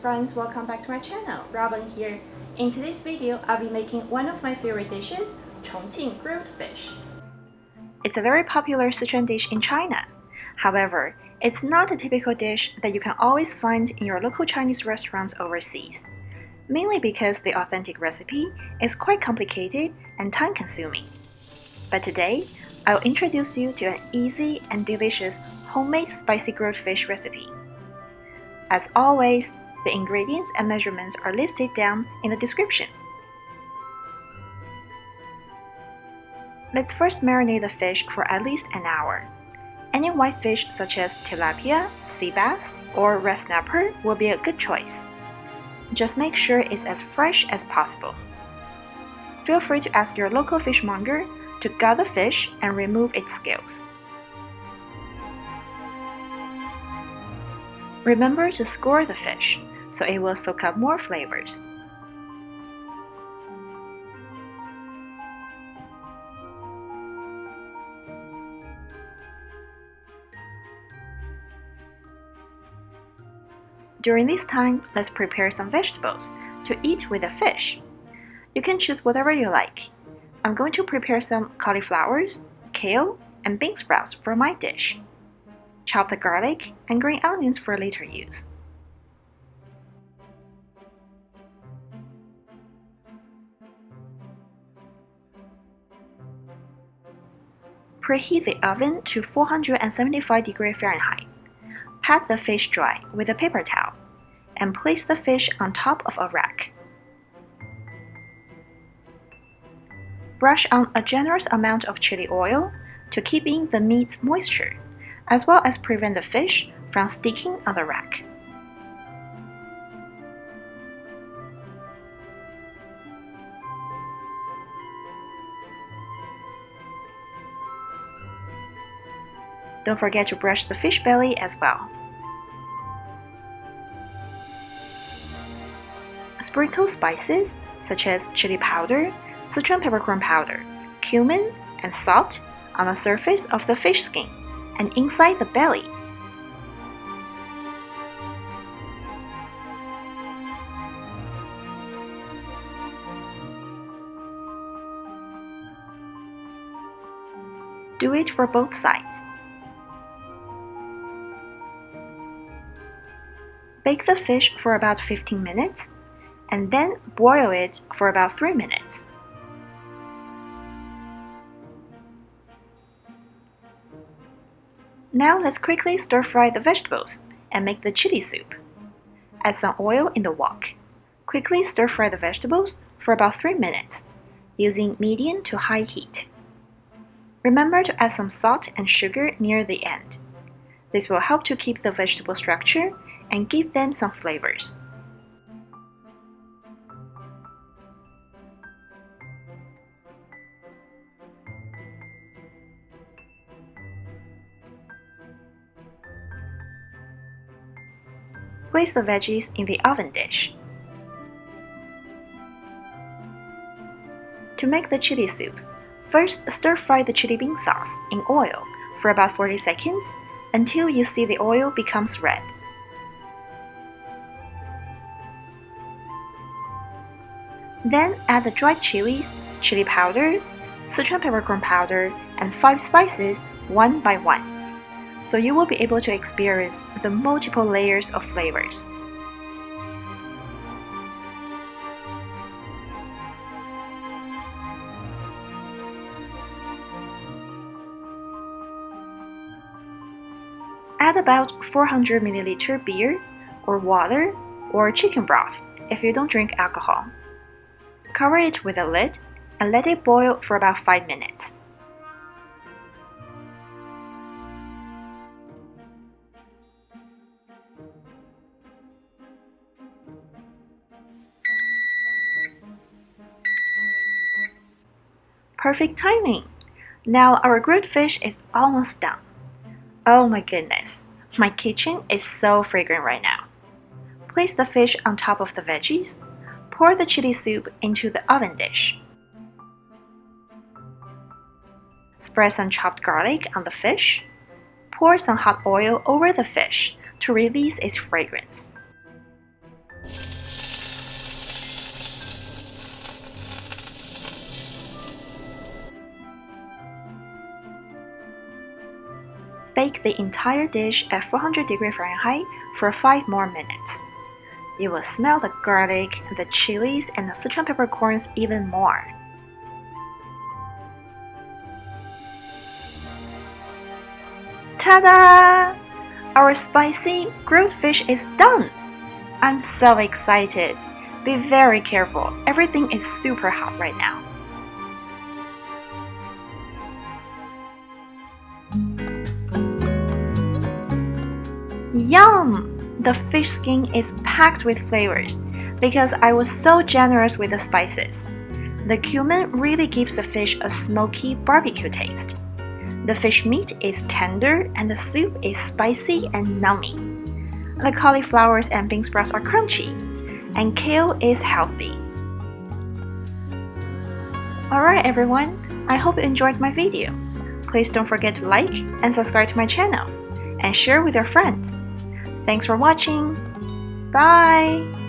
friends, welcome back to my channel. Robin here. In today's video, I'll be making one of my favorite dishes, Chongqing grilled fish. It's a very popular Sichuan dish in China. However, it's not a typical dish that you can always find in your local Chinese restaurants overseas, mainly because the authentic recipe is quite complicated and time-consuming. But today, I'll introduce you to an easy and delicious homemade spicy grilled fish recipe. As always, the ingredients and measurements are listed down in the description. Let's first marinate the fish for at least an hour. Any white fish such as tilapia, sea bass, or red snapper will be a good choice. Just make sure it's as fresh as possible. Feel free to ask your local fishmonger to gut the fish and remove its scales. Remember to score the fish, so it will soak up more flavors. During this time, let's prepare some vegetables to eat with the fish. You can choose whatever you like. I'm going to prepare some cauliflowers, kale, and bean sprouts for my dish. Chop the garlic and green onions for later use. Preheat the oven to 475 degrees Fahrenheit. Pat the fish dry with a paper towel and place the fish on top of a rack. Brush on a generous amount of chili oil to keep in the meat's moisture, as well as prevent the fish from sticking on the rack. Don't forget to brush the fish belly as well. Sprinkle spices such as chili powder, Sichuan peppercorn powder, cumin, and salt on the surface of the fish skin and inside the belly. Do it for both sides. Bake the fish for about 15 minutes and then boil it for about 3 minutes. Now let's quickly stir-fry the vegetables and make the chili soup. Add some oil in the wok. Quickly stir-fry the vegetables for about 3 minutes, using medium to high heat. Remember to add some salt and sugar near the end. This will help to keep the vegetable structure and give them some flavors. Place the veggies in the oven dish. To make the chili soup, first stir-fry the chili bean sauce in oil for about 40 seconds until you see the oil becomes red. Then add the dried chilies, chili powder, Sichuan peppercorn powder, and 5 spices one by one, so you will be able to experience the multiple layers of flavors. Add about 400 ml beer or water or chicken broth if you don't drink alcohol. Cover it with a lid and let it boil for about 5 minutes. Perfect timing! Now our grilled fish is almost done. Oh my goodness, my kitchen is so fragrant right now. Place the fish on top of the veggies. Pour the chili soup into the oven dish. Spread some chopped garlic on the fish. Pour some hot oil over the fish to release its fragrance. bake the entire dish at 400 degrees Fahrenheit for 5 more minutes. You will smell the garlic, the chilies, and the Sichuan peppercorns even more. Ta-da! Our spicy grilled fish is done! I'm so excited. Be very careful, everything is super hot right now. Yum! The fish skin is packed with flavors because I was so generous with the spices. The cumin really gives the fish a smoky barbecue taste. The fish meat is tender and the soup is spicy and numbing. The cauliflowers and bean sprouts are crunchy, and kale is healthy. Alright everyone, I hope you enjoyed my video. Please don't forget to like and subscribe to my channel, and share with your friends. Thanks for watching. Bye!